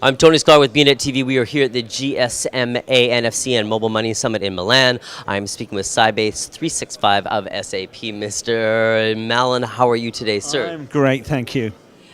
I'm Tony Scott with bnetTV. We are here at the GSMA NFC and Mobile Money Summit in Milan. I'm speaking with Sybase 365 of SAP. Mr. Mallon, how are you today, sir? I'm great, thank you.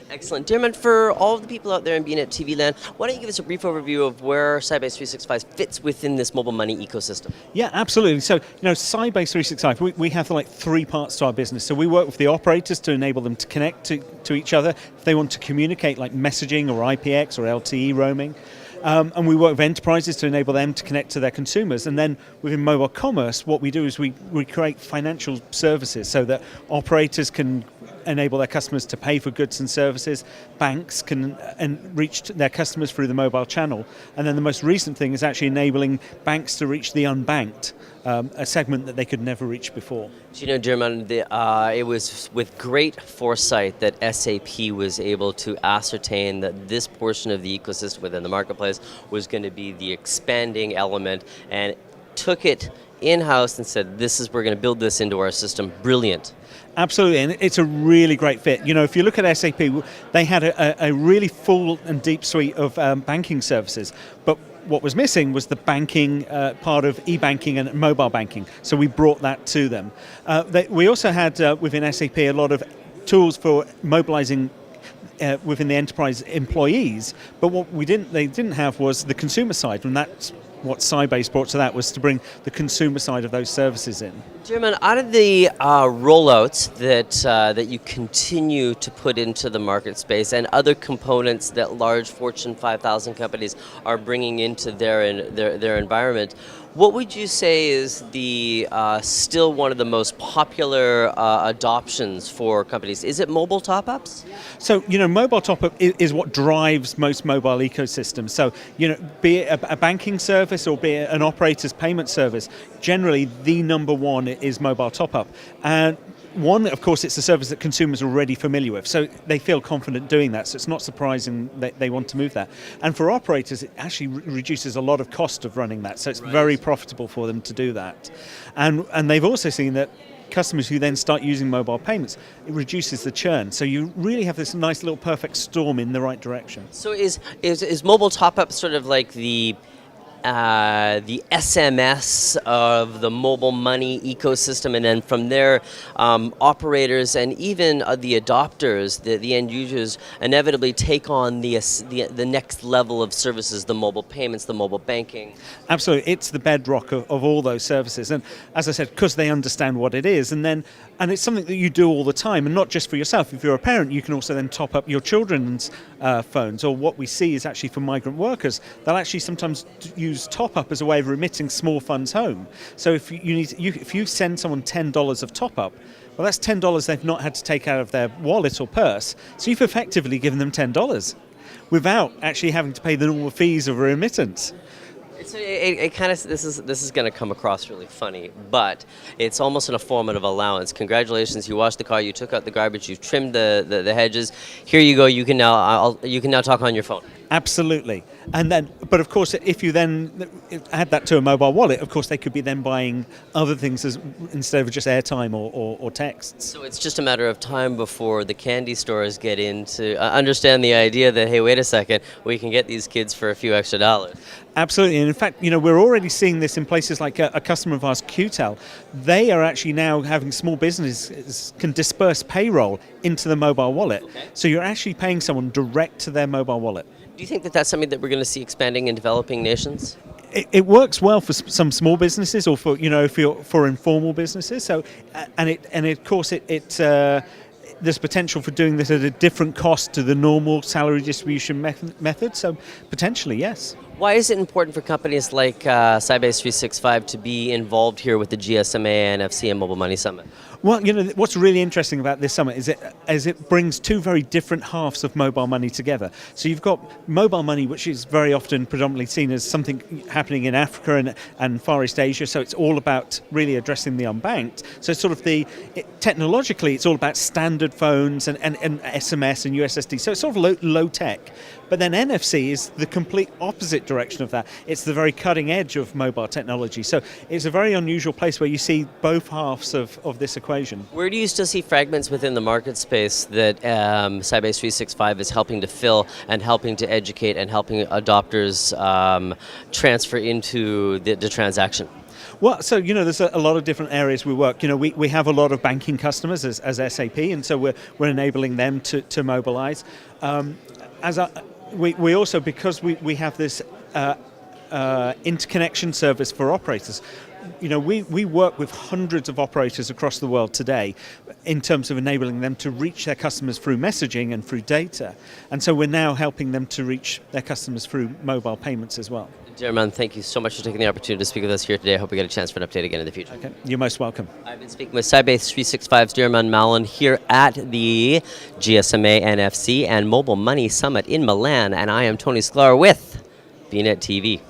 Excellent. Diarmuid, for all of the people out there in bnetTV land, why don't you give us a brief overview of where Sybase 365 fits within this mobile money ecosystem? Yeah, absolutely. So, Sybase 365, we have like three parts to our business. So we work with the operators to enable them to connect to each other if they want to communicate, like messaging or IPX or LTE roaming. And we work with enterprises to enable them to connect to their consumers. And then within mobile commerce, what we do is we create financial services so that operators can enable their customers to pay for goods and services. Banks can reach their customers through the mobile channel. And then the most recent thing is actually enabling banks to reach the unbanked, a segment that they could never reach before. Do you know, Diarmuid, it was with great foresight that SAP was able to ascertain that this portion of the ecosystem within the marketplace was going to be the expanding element, and took it in-house and said, we're going to build this into our system. Brilliant. Absolutely, and it's a really great fit. If you look at SAP, they had a really full and deep suite of banking services, but what was missing was the banking part of e-banking and mobile banking, so we brought that to them. We also had within SAP a lot of tools for mobilizing within the enterprise employees, but what they didn't have was the consumer side, and that's what Sybase brought to that, was to bring the consumer side of those services in. Diarmuid, out of the rollouts that you continue to put into the market space and other components that large Fortune 5,000 companies are bringing into their environment, what would you say is the still one of the most popular adoptions for companies? Is it mobile top-ups? So, mobile top-up is what drives most mobile ecosystems. So, be it a banking service or be it an operator's payment service, generally the number one is mobile top-up. And one, of course, it's a service that consumers are already familiar with, so they feel confident doing that, so it's not surprising that they want to move that. And for operators, it actually reduces a lot of cost of running that, so it's very profitable for them to do that. And they've also seen that customers who then start using mobile payments, it reduces the churn. So you really have this nice little perfect storm in the right direction. So is mobile top-up sort of like the SMS of the mobile money ecosystem, and then from there, operators and even the adopters, the end users, inevitably take on the next level of services, the mobile payments, the mobile banking? Absolutely, it's the bedrock of all those services, and as I said, because they understand what it is, and it's something that you do all the time, and not just for yourself. If you're a parent, you can also then top up your children's phones, or what we see is actually for migrant workers, they'll actually sometimes use top-up as a way of remitting small funds home. So if you send someone $10 of top-up, well, that's $10 they've not had to take out of their wallet or purse. So you've effectively given them $10 without actually having to pay the normal fees of a remittance. It kind of, this is going to come across really funny, but it's almost in a form of allowance. Congratulations, you washed the car, you took out the garbage, you've trimmed the hedges. Here you go. You can now talk on your phone. Absolutely. And then, but of course, if you then add that to a mobile wallet, of course, they could be then buying other things instead of just airtime or texts. So it's just a matter of time before the candy stores get into understand the idea that, hey, wait a second, we can get these kids for a few extra dollars. Absolutely. And in fact, we're already seeing this in places like a customer of ours, QTEL. They are actually now having small businesses can disperse payroll into the mobile wallet. Okay. So you're actually paying someone direct to their mobile wallet. Do you think that that's something that we're going to see expanding in developing nations? It works well for some small businesses, or for informal businesses. So, of course, there's potential for doing this at a different cost to the normal salary distribution method. So, potentially, yes. Why is it important for companies like Sybase 365 to be involved here with the GSMA, NFC, and Mobile Money Summit? Well, what's really interesting about this summit is it brings two very different halves of mobile money together. So you've got mobile money, which is very often predominantly seen as something happening in Africa and Far East Asia. So it's all about really addressing the unbanked. So it's sort of technologically, it's all about standard phones and SMS and USSD. So it's sort of low tech. But then NFC is the complete opposite direction of that. It's the very cutting edge of mobile technology. So it's a very unusual place where you see both halves of this equation. Where do you still see fragments within the market space that Sybase 365 is helping to fill and helping to educate and helping adopters transfer into the transaction? Well, so, there's a lot of different areas we work. We have a lot of banking customers as SAP, and so we're enabling them to mobilize. We also, because we have this interconnection service for operators, we work with hundreds of operators across the world today in terms of enabling them to reach their customers through messaging and through data. And so we're now helping them to reach their customers through mobile payments as well. Diarmuid, thank you so much for taking the opportunity to speak with us here today. I hope we get a chance for an update again in the future. Okay, you're most welcome. I've been speaking with Sybase 365's Diarmuid Mallon here at the GSMA NFC and Mobile Money Summit in Milan, and I am Tony Sklar with bnetTV.